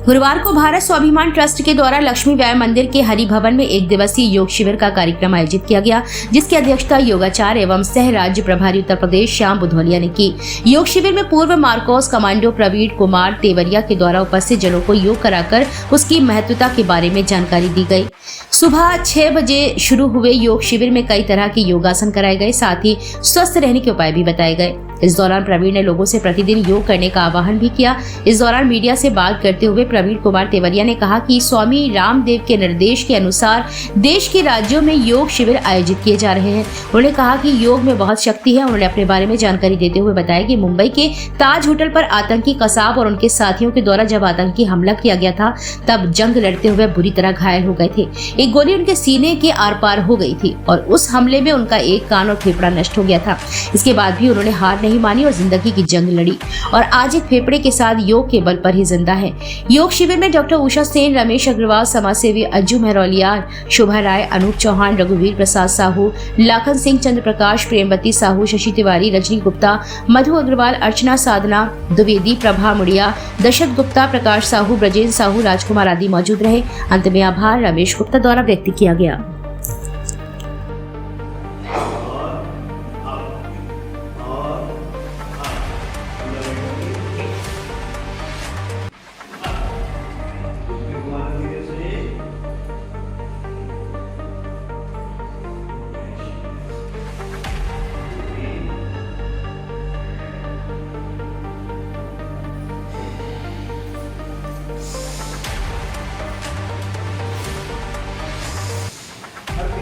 गुरुवार को भारत स्वाभिमान ट्रस्ट के द्वारा लक्ष्मी व्यायाम मंदिर के हरि भवन में एक दिवसीय योग शिविर का कार्यक्रम आयोजित किया गया, जिसकी अध्यक्षता योगाचार्य एवं सह राज्य प्रभारी उत्तर प्रदेश श्याम बुधोलिया ने की। योग शिविर में पूर्व मार्कोस कमांडो प्रवीण कुमार तेवरिया के द्वारा उपस्थित जनों को योग कराकर उसकी महत्वता के बारे में जानकारी दी गई। सुबह 6 बजे शुरू हुए योग शिविर में कई तरह के योगासन कराए गए, साथ ही स्वस्थ रहने के उपाय भी बताए गए। इस दौरान प्रवीण ने लोगों से प्रतिदिन योग करने का आह्वान भी किया। इस दौरान मीडिया से बात करते हुए प्रवीण कुमार तेवरिया ने कहा कि स्वामी रामदेव के निर्देश के अनुसार देश के राज्यों में योग शिविर आयोजित किए जा रहे हैं। उन्होंने कहा कि योग में बहुत शक्ति है। उन्होंने अपने बारे में जानकारी देते हुए बताया कि मुंबई के ताज होटल पर आतंकी कसाब और उनके साथियों के द्वारा जब आतंकी हमला किया गया था, तब जंग लड़ते हुए बुरी तरह घायल हो गए थे। एक गोली उनके सीने के आर पार हो गई थी और उस हमले में उनका एक कान और फेफड़ा नष्ट हो गया था। इसके बाद भी उन्होंने हार नहीं मानी और जिंदगी की जंग लड़ी और आज एक फेफड़े के साथ योग के बल पर ही जिंदा है। योग शिविर में डॉक्टर उषा सेन, रमेश अग्रवाल, समाजसेवी अज्जू मेहरौलिया, शोभा राय, अनूप चौहान, रघुवीर प्रसाद साहू, लाखन सिंह, चंद्र प्रकाश, प्रेमवती साहू, शशि तिवारी, रजनी गुप्ता, मधु अग्रवाल, अर्चना साधना द्विवेदी, प्रभा मुड़िया, दशरथ गुप्ता, प्रकाश साहू, ब्रजेंद्र साहू, राजकुमार आदि मौजूद रहे। अंत में आभार रमेश गुप्ता द्वारा व्यक्त किया गया।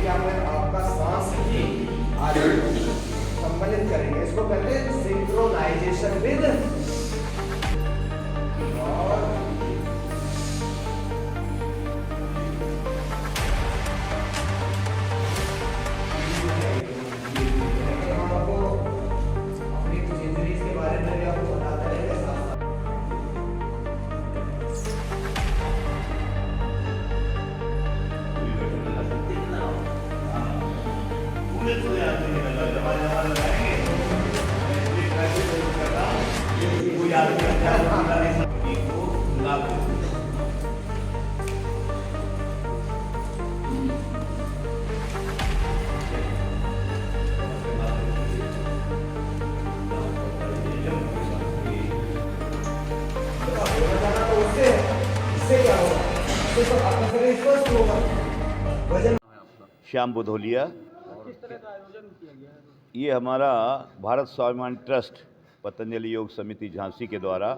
आपका सांस आज सम्मिलित करेंगे। इसको कहते हैं सिंक्रोनाइजेशन विद और हम आपको अपनी कुछ इंजरीज के बारे में भी आपको बताते रहेंगे साथ साथ। श्याम बुधोलिया। ये हमारा भारत स्वाभिमान ट्रस्ट पतंजलि योग समिति झांसी के द्वारा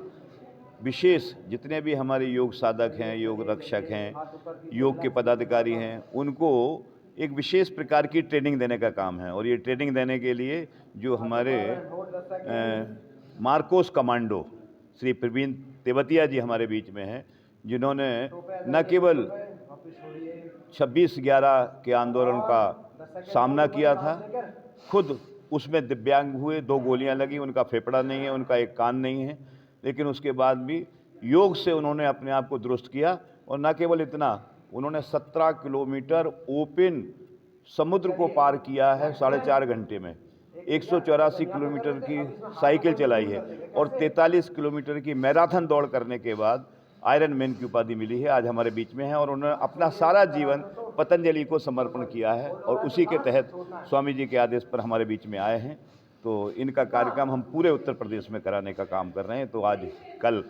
विशेष जितने भी हमारे योग साधक हैं, योग रक्षक हैं, योग के पदाधिकारी हैं, उनको एक विशेष प्रकार की ट्रेनिंग देने का काम है। और ये ट्रेनिंग देने के लिए जो हमारे मार्कोस कमांडो श्री प्रवीण तेवतिया जी हमारे बीच में हैं, जिन्होंने न केवल 26/11 के आंदोलन का सामना किया था, खुद उसमें दिव्यांग हुए, 2 गोलियां लगी, उनका फेफड़ा नहीं है, उनका एक कान नहीं है, लेकिन उसके बाद भी योग से उन्होंने अपने आप को दुरुस्त किया। और न केवल इतना, उन्होंने 17 किलोमीटर ओपन समुद्र को पार किया है 4.5 घंटे में, 184 किलोमीटर की साइकिल चलाई है और 43 किलोमीटर की मैराथन दौड़ करने के बाद आयरन मैन की उपाधि मिली है। आज हमारे बीच में है और उन्होंने अपना सारा जीवन पतंजलि को समर्पण किया है और उसी के तहत स्वामी जी के आदेश पर हमारे बीच में आए हैं। तो इनका कार्यक्रम हम पूरे उत्तर प्रदेश में कराने का काम कर रहे हैं। तो आज कल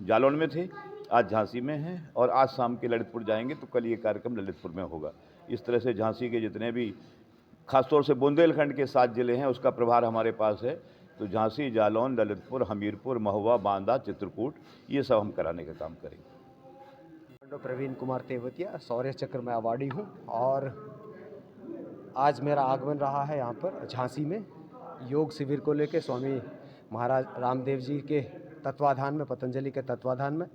जालौन में थे, आज झांसी में हैं और आज शाम के ललितपुर जाएंगे, तो कल ये कार्यक्रम ललितपुर में होगा। इस तरह से झांसी के जितने भी खासतौर से बुंदेलखंड के 7 जिले हैं, उसका प्रभार हमारे पास है। तो झांसी, जालौन, ललितपुर, हमीरपुर, महुआ, बांदा, चित्रकूट, ये सब हम कराने का काम करेंगे। प्रवीण कुमार तेवतिया, शौर्य चक्र में अवार्डी हूँ और आज मेरा आगमन रहा है यहाँ पर झांसी में योग शिविर को लेकर स्वामी महाराज रामदेव जी के तत्वाधान में, पतंजलि के तत्वाधान में।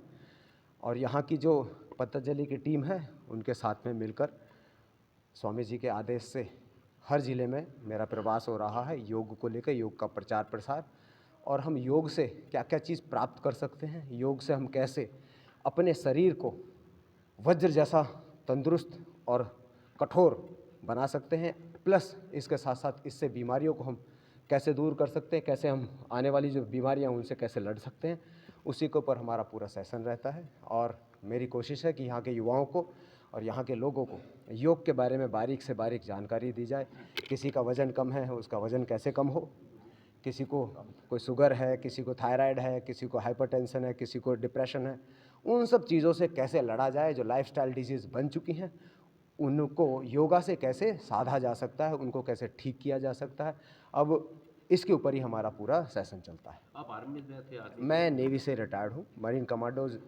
और यहाँ की जो पतंजलि की टीम है, उनके साथ में मिलकर स्वामी जी के आदेश से हर ज़िले में मेरा प्रवास हो रहा है योग को लेकर, योग का प्रचार प्रसार। और हम योग से क्या क्या चीज़ प्राप्त कर सकते हैं, योग से हम कैसे अपने शरीर को वज्र जैसा तंदुरुस्त और कठोर बना सकते हैं, प्लस इसके साथ साथ इससे बीमारियों को हम कैसे दूर कर सकते हैं, कैसे हम आने वाली जो बीमारियां उनसे कैसे लड़ सकते हैं, उसी के ऊपर हमारा पूरा सेशन रहता है। और मेरी कोशिश है कि यहाँ के युवाओं को और यहाँ के लोगों को योग के बारे में बारीक से बारीक जानकारी दी जाए। किसी का वज़न कम है, उसका वज़न कैसे कम हो, किसी को कोई शुगर है, किसी को थायराइड है, किसी को हाइपरटेंशन है, किसी को डिप्रेशन है, उन सब चीज़ों से कैसे लड़ा जाए। जो लाइफस्टाइल डिजीज़ बन चुकी हैं उनको योगा से कैसे साधा जा सकता है, उनको कैसे ठीक किया जा सकता है। अब इसके ऊपर ही हमारा पूरा सेशन चलता है। आप आर्मी में थे? मैं नेवी से रिटायर्ड हूँ। मरीन कमांडोज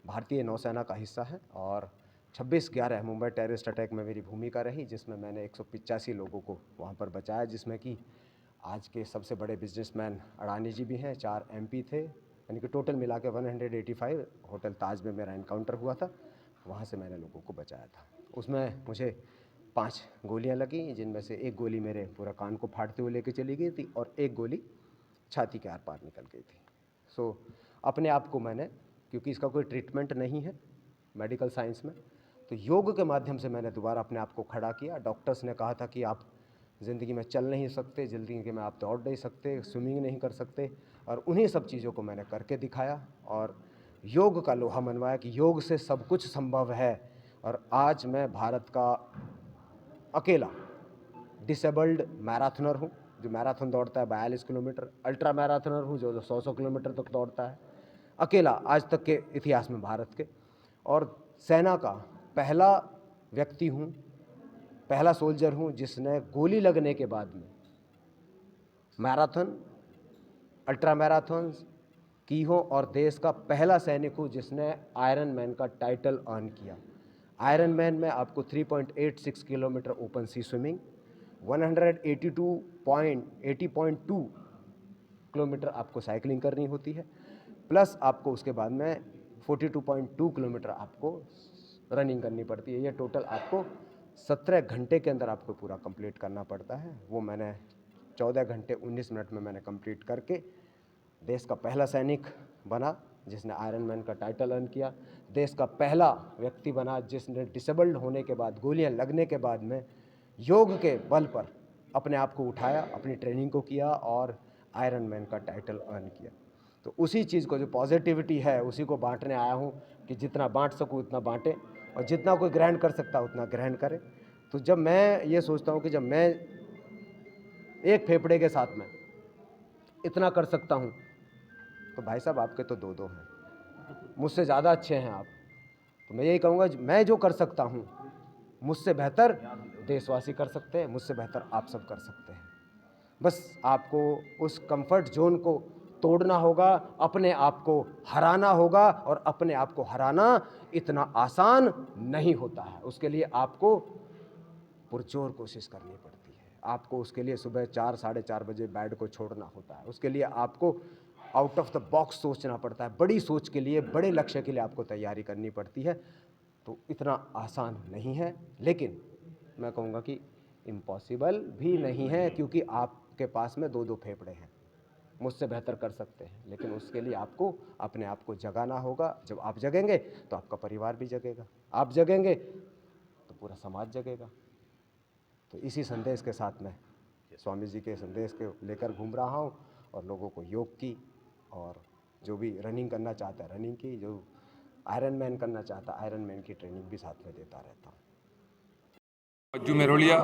भारतीय नौसेना का हिस्सा है और 26/11 मुंबई टेररिस्ट अटैक में मेरी भूमिका रही, जिसमें मैंने 185 लोगों को वहाँ पर बचाया, जिसमें कि आज के सबसे बड़े बिजनेसमैन अडानी जी भी हैं, 4 MP थे, यानी कि टोटल मिला के 185। होटल ताज में मेरा इनकाउंटर हुआ था, वहाँ से मैंने लोगों को बचाया था। उसमें मुझे 5 गोलियां लगी, जिनमें से एक गोली मेरे पूरा कान को फाड़ते हुए लेके चली गई थी और एक गोली छाती के आर पार निकल गई थी। सो अपने आप को मैंने, क्योंकि इसका कोई ट्रीटमेंट नहीं है मेडिकल साइंस में, तो योग के माध्यम से मैंने दोबारा अपने आप को खड़ा किया। डॉक्टर्स ने कहा था कि आप ज़िंदगी में चल नहीं सकते, ज़िंदगी में आप दौड़ नहीं सकते, स्विमिंग नहीं कर सकते, और उन्हीं सब चीज़ों को मैंने करके दिखाया और योग का लोहा मनवाया कि योग से सब कुछ संभव है। और आज मैं भारत का अकेला डिसेबल्ड मैराथनर हूँ जो मैराथन दौड़ता है 42 किलोमीटर, अल्ट्रा मैराथनर हूँ जो 100 किलोमीटर तक दौड़ता है, अकेला आज तक के इतिहास में भारत के, और सेना का पहला व्यक्ति हूँ, पहला सोल्जर हूँ जिसने गोली लगने के बाद में मैराथन, अल्ट्रा मैराथन की हो, और देश का पहला सैनिक हूँ जिसने आयरन मैन का टाइटल अर्न किया। आयरन मैन में आपको 3.86 किलोमीटर ओपन सी स्विमिंग, 180.2 किलोमीटर आपको साइकिलिंग करनी होती है, प्लस आपको उसके बाद में 42.2 किलोमीटर आपको रनिंग करनी पड़ती है। ये टोटल आपको 17 घंटे के अंदर आपको पूरा कंप्लीट करना पड़ता है। वो मैंने 14 घंटे 19 मिनट में मैंने कंप्लीट करके देश का पहला सैनिक बना जिसने आयरन मैन का टाइटल अर्न किया, देश का पहला व्यक्ति बना जिसने डिसेबल्ड होने के बाद, गोलियां लगने के बाद में योग के बल पर अपने आप को उठाया, अपनी ट्रेनिंग को किया और आयरन मैन का टाइटल अर्न किया। तो उसी चीज़ को, जो पॉजिटिविटी है, उसी को बांटने आया हूँ कि जितना बांट सकूँ उतना बांटें, और जितना कोई ग्रहण कर सकता उतना ग्रहण करे। तो जब मैं ये सोचता हूँ कि जब मैं एक फेफड़े के साथ में इतना कर सकता हूँ, तो भाई साहब आपके तो 2 हैं, मुझसे ज़्यादा अच्छे हैं आप। तो मैं यही कहूँगा, मैं जो कर सकता हूँ मुझसे बेहतर देशवासी कर सकते हैं, मुझसे बेहतर आप सब कर सकते हैं। बस आपको उस कंफर्ट जोन को तोड़ना होगा, अपने आप को हराना होगा, और अपने आप को हराना इतना आसान नहीं होता है। उसके लिए आपको पुरजोर कोशिश करनी पड़ती है। आपको उसके लिए सुबह 4 साढ़े 4 बजे बेड को छोड़ना होता है। उसके लिए आपको आउट ऑफ द बॉक्स सोचना पड़ता है। बड़ी सोच के लिए, बड़े लक्ष्य के लिए आपको तैयारी करनी पड़ती है। तो इतना आसान नहीं है, लेकिन मैं कहूँगा कि इम्पॉसिबल भी नहीं है, क्योंकि आपके पास में 2 फेफड़े हैं, मुझसे बेहतर कर सकते हैं। लेकिन उसके लिए आपको अपने आप को जगाना होगा। जब आप जगेंगे तो आपका परिवार भी जगेगा, आप जगेंगे तो पूरा समाज जगेगा। तो इसी संदेश के साथ मैं स्वामी जी के संदेश के लेकर घूम रहा हूँ, और लोगों को योग की, और जो भी रनिंग करना चाहता है रनिंग की, जो आयरन मैन करना चाहता है आयरन मैन की ट्रेनिंग भी साथ में देता रहता हूँ। अज्जू मेरोलिया,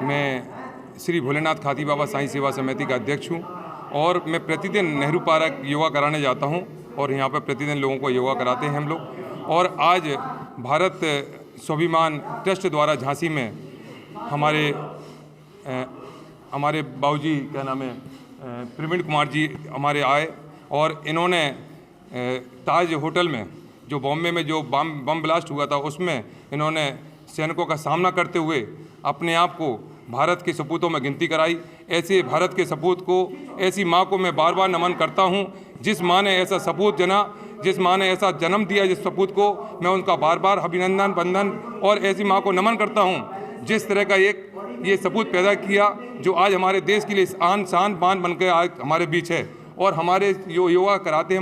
मैं श्री भोलेनाथ खाती बाबा साईं सेवा समिति का अध्यक्ष हूँ, और मैं प्रतिदिन नेहरू पार्क योगा कराने जाता हूँ, और यहाँ पर प्रतिदिन लोगों को योगा कराते हैं हम लोग। और आज भारत स्वाभिमान ट्रस्ट द्वारा झांसी में हमारे बाबूजी, क्या नाम है, प्रवीण कुमार जी हमारे आए, और इन्होंने ताज होटल में, जो बॉम्बे में जो बम ब्लास्ट हुआ था, उसमें इन्होंने सैनिकों का सामना करते हुए अपने आप को भारत के सपूतों में गिनती कराई। ऐसे भारत के सपूत को, ऐसी माँ को मैं बार बार नमन करता हूँ, जिस माँ ने ऐसा सपूत जना, जिस माँ ने ऐसा जन्म दिया जिस सपूत को, मैं उनका बार बार अभिनंदन वंदन और ऐसी माँ को नमन करता हूँ जिस तरह का ये सपूत पैदा किया, जो आज हमारे देश के लिए आन शान बान बन के आज हमारे बीच है। और हमारे जो योगा कराते हैं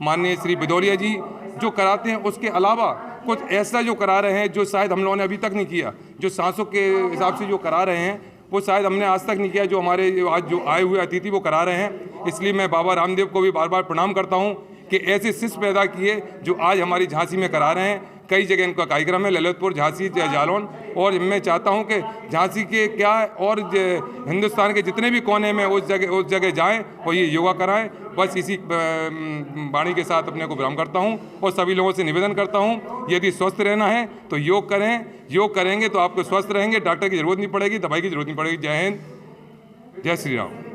माननीय श्री भदौरिया जी जो कराते हैं, उसके अलावा कुछ ऐसा जो करा रहे हैं जो शायद हम लोगों ने अभी तक नहीं किया, जो सांसों के हिसाब से जो करा रहे हैं वो शायद हमने आज तक नहीं किया, जो हमारे आज जो आए हुए अतिथि वो करा रहे हैं। इसलिए मैं बाबा रामदेव को भी बार बार प्रणाम करता हूँ कि ऐसे शिष्य पैदा किए जो आज हमारी झांसी में करा रहे हैं। कई जगह इनका कार्यक्रम है, ललितपुर, झांसी, जालौन, और मैं चाहता हूं कि झांसी के क्या और हिंदुस्तान के जितने भी कोने में उस जगह जाएं और ये योगा कराएं। बस इसी वाणी के साथ अपने को विराम करता हूं और सभी लोगों से निवेदन करता हूं, यदि स्वस्थ रहना है तो योग करें। योग करेंगे तो आपको स्वस्थ रहेंगे, डॉक्टर की जरूरत नहीं पड़ेगी, दवाई की जरूरत नहीं पड़ेगी। जय हिंद, जय श्री राम।